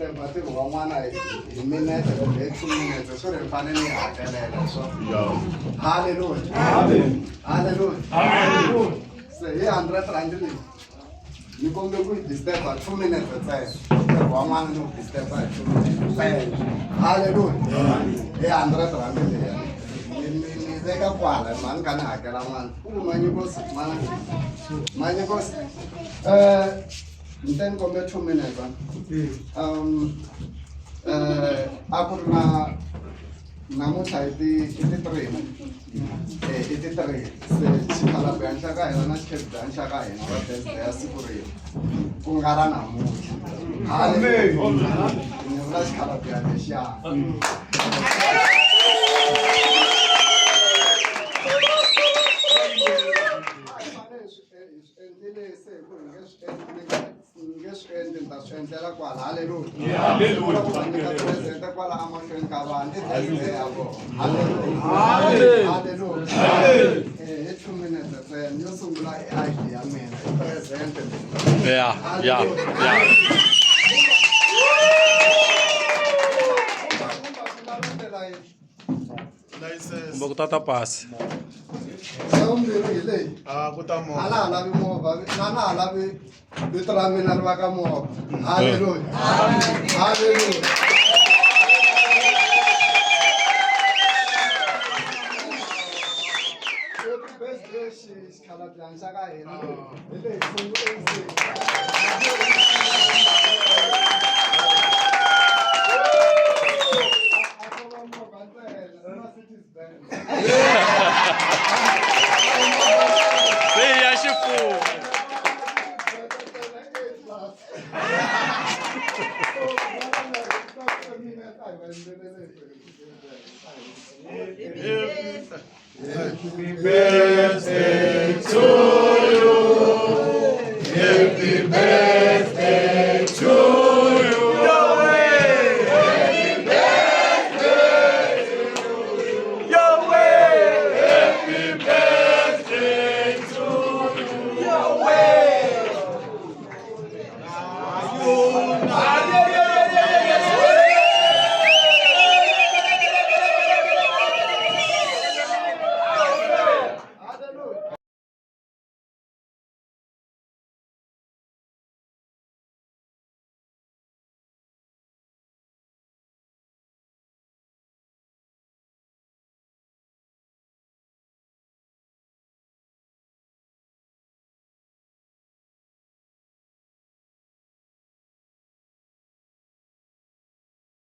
disturb ati wa n'wana hi minete kumbe hi 2 minutes swi ri hi fanele hi hakelela so hallelujah hallelujah hallelujah se hi 100 rand leyi ni kombe ku hi disturb 2 minutes ntsena wa n'wana ni ku disturb hi 2 minutes ntsena hallelujah hi 100 rand leyi ni veka kwala mani ka ni hakela n'wana kumbe manyikosi manyikosi then kombe 2 minutes a ku ri namuntlha hi ti 3 hi ti 3 se xikhalabya xa ka hina na xikhelibya xa ka hina va birthday ya siku rin'we ku nga ra namuntlha hallelujah ni vula xikhalabya lexiya endlela kwala hallelujah presente kwala amahlweni ka vanhu i birthday ya vona hallelujah hi 2 minutes ntsena yo sungula i ID ya mina i presente yeah kumbe ku tata pasi vumbirhi hi leyi hala ha lavi movha na ha lavi vito ra mina ri va ka movha hallelujah hallelujah birthday xikhalabya xa ka hina hi leyi sungule leyi ya xifuwo Happy birthday to you. Happy birthday.